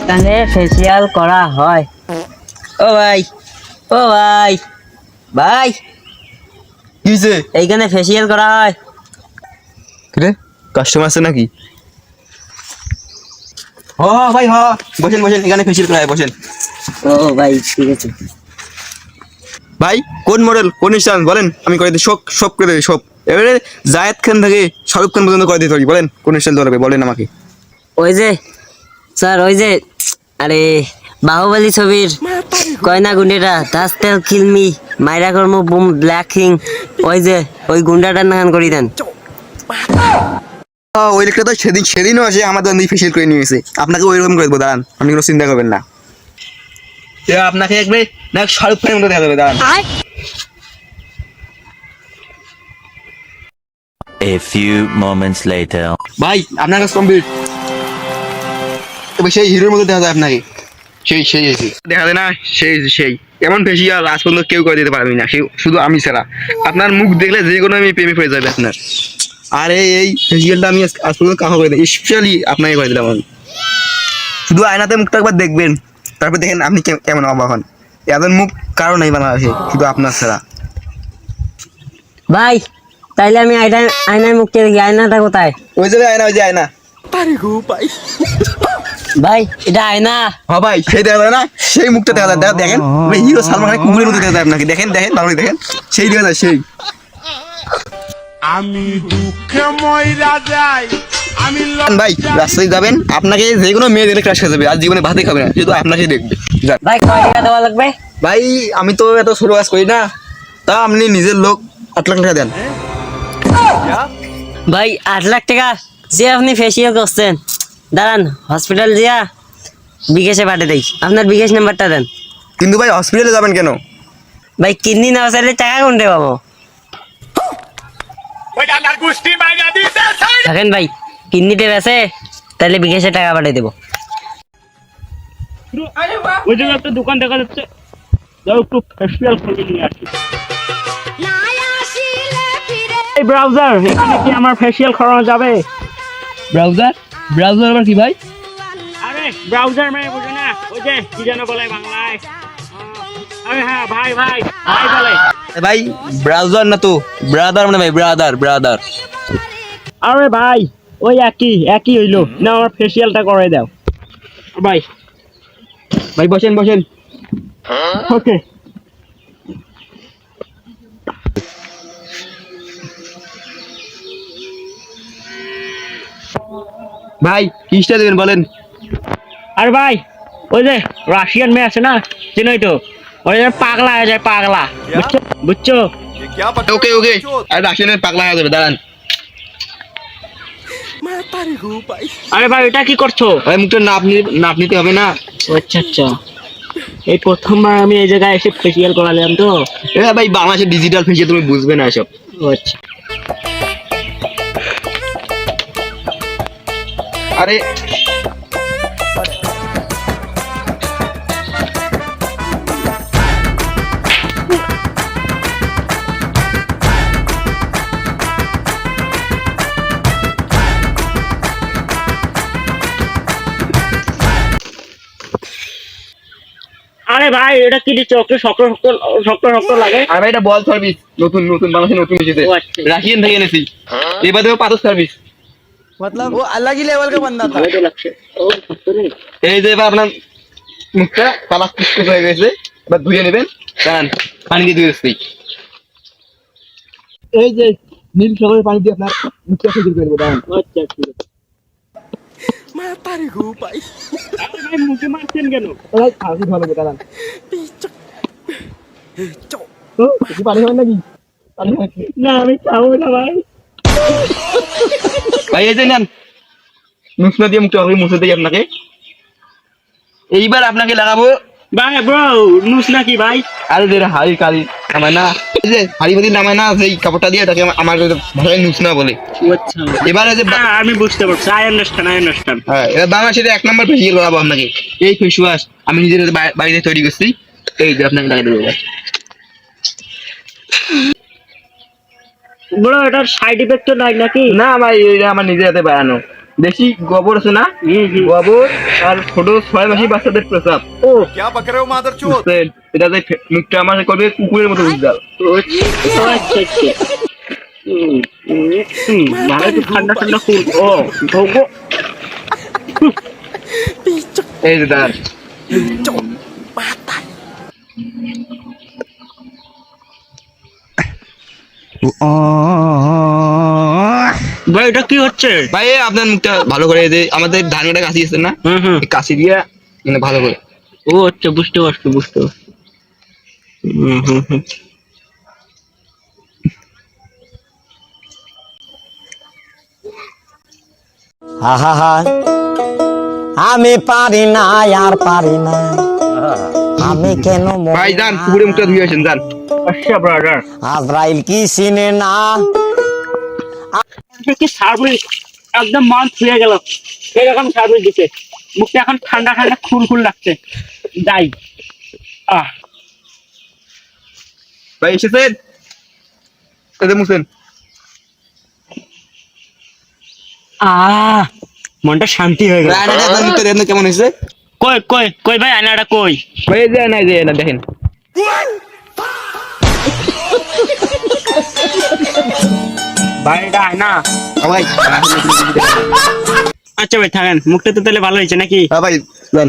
এখানে ফেসিয়াল করা হয়। ও ভাই, ও ভাই, ভাই কি হয়েছে? এইখানে ফেসিয়াল করা হয়। রে কাস্টমার আছে নাকি? হ ভাই হ, বসেন বসেন, এখানে ফেসিয়াল করা হয়, বসেন। ও ভাই ঠিক আছে। ভাই কোন মডেল, কোন স্টাইল বলেন, আমি করে দিই, সব সব করে দিই সব। এবারে জায়েদ খান থেকে শাহরুখ খান পর্যন্ত করে দিতে পারি, বলেন কোন স্টাইল ধরবে, বলেন আমাকে। ওই যে স্যার, ওই যে আরে বাহুবলী ছবির কয়না গুন্ডেটা দাস্তেল কিলমি মাইরা কর্ম বুম ব্ল্যাক কিং, ওই যে ওই গুন্ডাটার নাম করি দেন। ওই লোকটা তো সেদিনও আসে আমাদের ফেসিয়াল করে নিয়েছে, আপনাকে ওইরকম করে দেবো, দাঁড়ান, আপনি কোনো চিন্তা করবেন না। আপনাকে একবার না শাহরুখ খানের মতো দেখা যাবে, দাঁড়ান। A few moments later. ভাই আপনার কাছে কমপ্লিট, তবে সেই হিরোর মতো দেখা যায় আপনাকে, সেই সেই এসে দেখা যায় না, সেই সেই এমন ফেসিয়াল আজ পর্যন্ত কেউ করে দিতে পারবি না, শুধু আমি ছাড়া। আপনার মুখ দেখলে যে কোনো আমি প্রেমে পড়ে যাবে আপনার। আর এই ফেসিয়ালটা আমি আজ পর্যন্ত কাউকে করে দিই, স্পেশালি আপনাকে করে দিলাম আমি। শুধু আয়নাতে মুখটা একবার দেখবেন, তারপর দেখেন আপনি কেমন অবাক হন। এমন মুখ কারো নাই বাংলাদেশে, শুধু আপনার ছাড়া। ভাই তাইলে আমি আয়নায় মুখটা দেখি, আয়নাটা কোথায়? ওই যে আয়না, ওই যে আয়না। ভাই এটা আয়না। হ্যাঁ ভাই, সেই দেখা যায় না, সেই মুখটা দেখা যায়, দেখেন হিরো সালমান খানের কুকুরের মতো দেখা যায় আপনাকে, দেখেন দেখেন ভালো দেখেন, সেই দেখা যায় সেই। আমি দুঃখে মইরা যাই, আমি ভাই রাস্তায় যাবেন, আপনাকে যে কোনো মেয়ে দেখলে ক্রাশ খেয়ে যাবে, আর জীবনে ভাতই খাবে না, শুধু আপনাকেই দেখবে। যান ভাই কয় টাকা দেওয়া লাগবে? ভাই, আমি তো এত ছোট কাজ করি না, তা আপনি নিজের লোক 8 লাখ টাকা দেন। ভাই 8 লাখ টাকা যে আপনি ফেসিয়াল করছেন, দাঁড়ান হসপিটাল দিয়া বিকাশে পাঠিয়ে দেই, আপনার বিকাশ নাম্বারটা দেন। কিন্তু ভাই হসপিটালে যাবেন কেন? ভাই কিডনি না চাইলে টাকা কোনটা পাবো? থাকেন ভাই, কিডনিতে বেছে তাহলে বিকাশে টাকা পাঠিয়ে দেবো। ওই জায়গায় একটা দোকান দেখা যাচ্ছে, যাও একটু ফেসিয়াল করে নিয়ে আসি। এই ব্রাউজার, এখানে কি আমার ফেসিয়াল করানো যাবে? ব্রাউজার? ব্রাউজার আবার কি ভাই? আরে ব্রাউজার মানে বুঝে না, ওই যে কি যেন বলে বাংলায়, আরে হ্যাঁ ভাই ভাই ভাই বলে। ভাই ব্রাউজার না তো, ব্রাদার মানে ভাই, ব্রাদার ব্রাদার। আরে ভাই ওই একই হইলো না, আমার ফেসিয়ালটা করে দাও ভাই। ভাই বসেন বসেন। ওকে ভাই কিসটা দেবেন বলেন? আরে ভাই ওই যে রাশিয়ান মেয়ে আছে না, চিনোই তো, ওই যে পাগলা হয়ে যায়, পাগলা, বুঝছো বুঝছো? ওকে ওকে, আর রাশিয়ানের পাগলা হয়ে যাবে, দাঁড়ান। আরে ভাই এটা কি করছো? ভাই মুখটা নাপ নিতে হবে না? আচ্ছা আচ্ছা, এই প্রথমবার আমি এই জায়গায় এসে ফেসিয়াল করালাম তো। ভাই বাংলাদেশের ডিজিটাল ফেসিয়াল তুমি বুঝবে না এসব। আচ্ছা আরে আরে ভাই এটা কি দিচ্ছ? একটু শক্ত শক্ত শক্ত শক্ত লাগে। আর ভাই এটা বল সার্ভিস, নতুন নতুন বাংলাদেশে নতুন এসেছে, ও আচ্ছা। রাশিয়ান থেকে এনেছি, এবারে পাথর সার্ভিস। मतलब वो अलग ही लेवल का बंदा था। ভালো তো লাগছে। ও সত্য রে। এই যে এবার আপনার মুখটা কালা কুচকুচ হয়ে গেছে, এবার ধুয়ে নেবেন, দাঁড়ান পানি দিয়ে ধুয়েছি। এই যে নীল সাগরের পানি দিয়ে আপনার মুখটা ফেসিয়াল করে দেবো, দাঁড়ান। আচ্ছা ঠিক আছে। আরে ভাই মুখে মারছেন কেন? ভাই খাসি ভালো হবে, দাঁড়ান। ও কিছু পানি হয় নাকি? পানি হয় কি? না আমি খাবো না ভাই। ভাই এই যে নেন, মুছনা দিয়ে মুখটা ভাবে মুছে দিই আপনাকে। এইবার আপনাকে লাগাবো। ভাই ব্রো নুস নাকি ভাই? আরে যেটা হাড়ি কালি নামায় না, এই যে হাড়ি বাদি নামায় না, সেই কাপড়টা দিয়ে তাকে আমার ভাষায় নুসনা বলে। আচ্ছা এবার এই যে হ্যাঁ, আমি বুঝতে পারছি, আই আন্ডারস্ট্যান্ড। হ্যাঁ, এবার বাংলাদেশের 1 নম্বর ফেসিয়াল করাবো আপনাকে। এই ফেস ওয়াশ আমি নিজের বাড়িতে তৈরি করছি, এই যে আপনাকে লাগিয়ে দেবো। ব্রো এটার সাইড ইফেক্ট তো নাই নাকি? না ভাই, এটা আমার নিজের হাতে বানানো। দেশি গোবর আছে না, গোবর আর ছোট 6 মাসি বাচ্চাদের প্রস্রাব। ও क्या पक रहे हो मादरचोद বুঝছেন? এটা যে মুখটা আমার করবে কুকুরের মতো উজ্জ্বল। আচ্ছা আচ্ছা মানে একটু ঠান্ডা ঠান্ডা ফুল ও ঢোকো এই যে দাঁড়ান, ভাই এটা কি হচ্ছে? ভাই এই আপনার মুখটা ভালো করে, এই যে আমাদের ধান কাটা কাশি আছে না, হুম এই কাশি দিয়ে মানে ভালো করে। ও আচ্ছা বুঝতে পারছি হুম আহা আমি পারি না আর পারি না আমি কেন মরি ভাই যান, না? কুকুরের মুখটা ধুয়ে আসেন, যান। আচ্ছা ব্রাদার আজরাইল কি চিনে না কি সার্ভিস একদম মান ছুঁয়ে গেল এরকম সার্ভিস দিতে মুখটা এখন ঠান্ডা ঠান্ডা খুল লাগছে যাই ভাই এসেছেন, এদের মুছেন। মনটা শান্তি হয়ে গেল ভাই আয়নাটা আপনার মুখটা দেখেন তো কেমন হয়েছে। কই ভাই আয়নাটা কই ভাই এই যে আয়না, এই যে আয়না দেখেন। ভাই এটা আয়না ভাই আচ্ছা ভাই থাকেন মুখটা তো তাহলে ভালো হয়েছে নাকি ভাই যান।